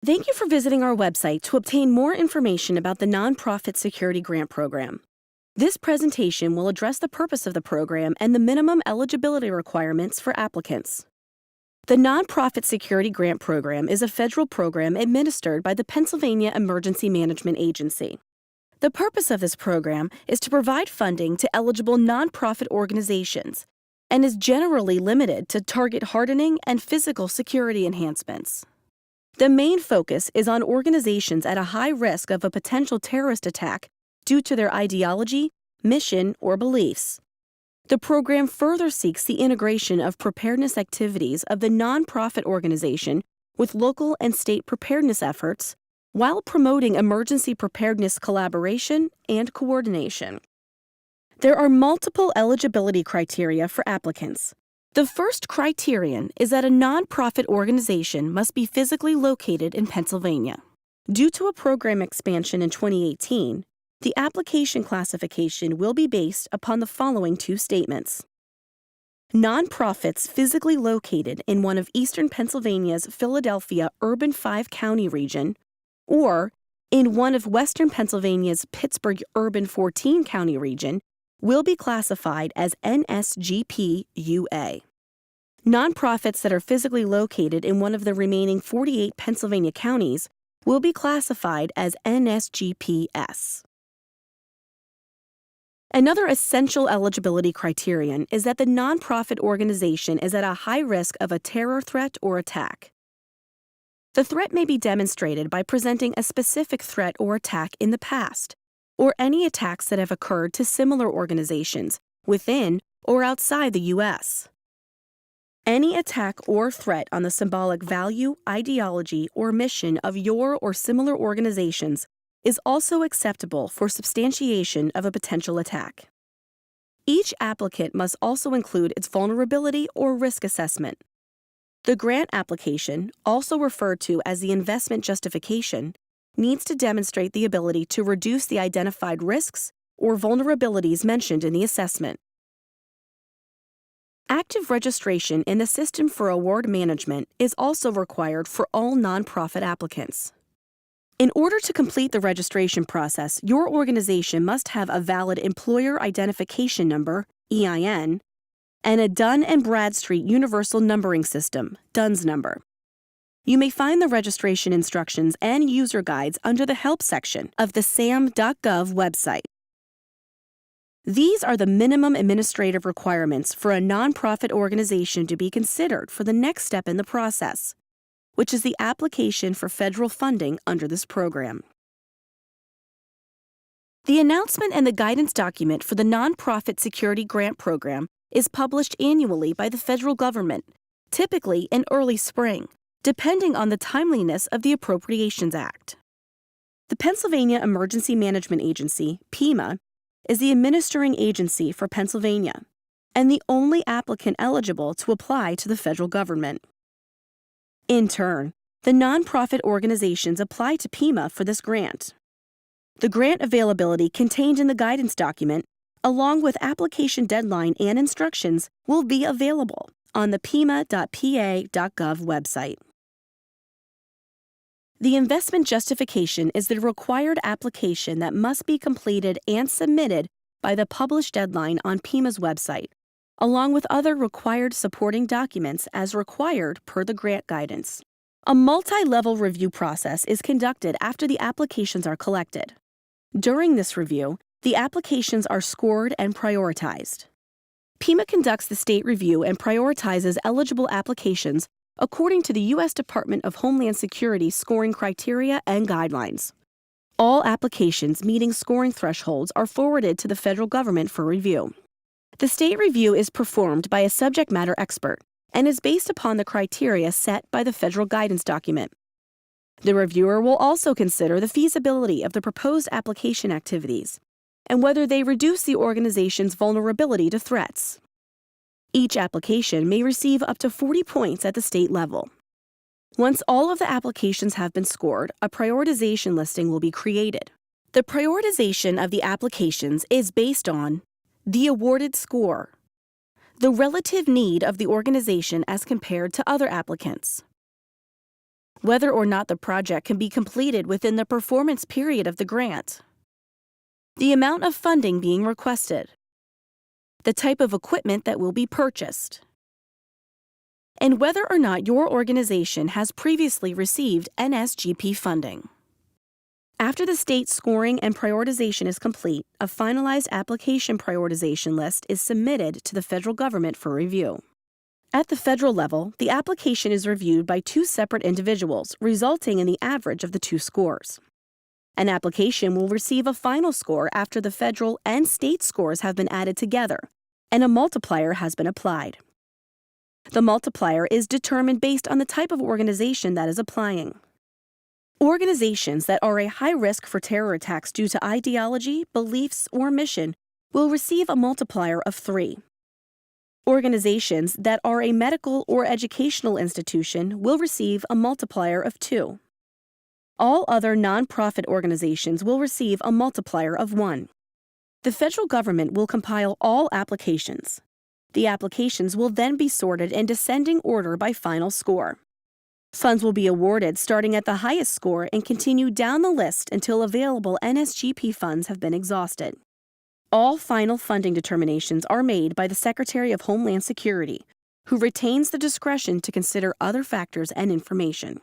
Thank you for visiting our website to obtain more information about the Nonprofit Security Grant Program. This presentation will address the purpose of the program and the minimum eligibility requirements for applicants. The Nonprofit Security Grant Program is a federal program administered by the Pennsylvania Emergency Management Agency. The purpose of this program is to provide funding to eligible nonprofit organizations and is generally limited to target hardening and physical security enhancements. The main focus is on organizations at a high risk of a potential terrorist attack due to their ideology, mission, or beliefs. The program further seeks the integration of preparedness activities of the nonprofit organization with local and state preparedness efforts while promoting emergency preparedness collaboration and coordination. There are multiple eligibility criteria for applicants. The first criterion is that a nonprofit organization must be physically located in Pennsylvania. Due to a program expansion in 2018, the application classification will be based upon the following two statements. Nonprofits physically located in one of Eastern Pennsylvania's Philadelphia Urban 5-county region or in one of Western Pennsylvania's Pittsburgh Urban 14-county region will be classified as NSGP UA. Nonprofits that are physically located in one of the remaining 48 Pennsylvania counties will be classified as NSGPS. Another essential eligibility criterion is that the nonprofit organization is at a high risk of a terror threat or attack. The threat may be demonstrated by presenting a specific threat or attack in the past, or any attacks that have occurred to similar organizations within or outside the U.S. Any attack or threat on the symbolic value, ideology, or mission of your or similar organizations is also acceptable for substantiation of a potential attack. Each applicant must also include its vulnerability or risk assessment. The grant application, also referred to as the investment justification, needs to demonstrate the ability to reduce the identified risks or vulnerabilities mentioned in the assessment. Active registration in the System for Award Management is also required for all nonprofit applicants. In order to complete the registration process, your organization must have a valid Employer Identification Number, EIN, and a Dun & Bradstreet Universal Numbering System, DUNS number. You may find the registration instructions and user guides under the Help section of the sam.gov website. These are the minimum administrative requirements for a nonprofit organization to be considered for the next step in the process, which is the application for federal funding under this program. The announcement and the guidance document for the Nonprofit Security Grant Program is published annually by the federal government, typically in early spring, depending on the timeliness of the Appropriations Act. The Pennsylvania Emergency Management Agency, PEMA, is the administering agency for Pennsylvania and the only applicant eligible to apply to the federal government. In turn, the nonprofit organizations apply to PEMA for this grant. The grant availability contained in the guidance document, along with application deadline and instructions, will be available on the pema.pa.gov website. The investment justification is the required application that must be completed and submitted by the published deadline on PEMA's website, along with other required supporting documents as required per the grant guidance. A multi-level review process is conducted after the applications are collected. During this review, the applications are scored and prioritized. PEMA conducts the state review and prioritizes eligible applications according to the U.S. Department of Homeland Security scoring criteria and guidelines. All applications meeting scoring thresholds are forwarded to the federal government for review. The state review is performed by a subject matter expert and is based upon the criteria set by the federal guidance document. The reviewer will also consider the feasibility of the proposed application activities and whether they reduce the organization's vulnerability to threats. Each application may receive up to 40 points at the state level. Once all of the applications have been scored, a prioritization listing will be created. The prioritization of the applications is based on the awarded score, the relative need of the organization as compared to other applicants, whether or not the project can be completed within the performance period of the grant, the amount of funding being requested, the type of equipment that will be purchased, and whether or not your organization has previously received NSGP funding. After the state scoring and prioritization is complete, a finalized application prioritization list is submitted to the federal government for review. At the federal level, the application is reviewed by two separate individuals, resulting in the average of the two scores. An application will receive a final score after the federal and state scores have been added together, and a multiplier has been applied. The multiplier is determined based on the type of organization that is applying. Organizations that are a high risk for terror attacks due to ideology, beliefs, or mission will receive a multiplier of 3. Organizations that are a medical or educational institution will receive a multiplier of 2. All other nonprofit organizations will receive a multiplier of 1. The federal government will compile all applications. The applications will then be sorted in descending order by final score. Funds will be awarded starting at the highest score and continue down the list until available NSGP funds have been exhausted. All final funding determinations are made by the Secretary of Homeland Security, who retains the discretion to consider other factors and information.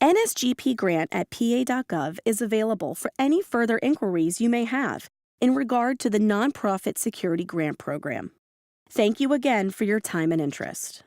NSGP Grant at pa.gov is available for any further inquiries you may have in regard to the Nonprofit Security Grant Program. Thank you again for your time and interest.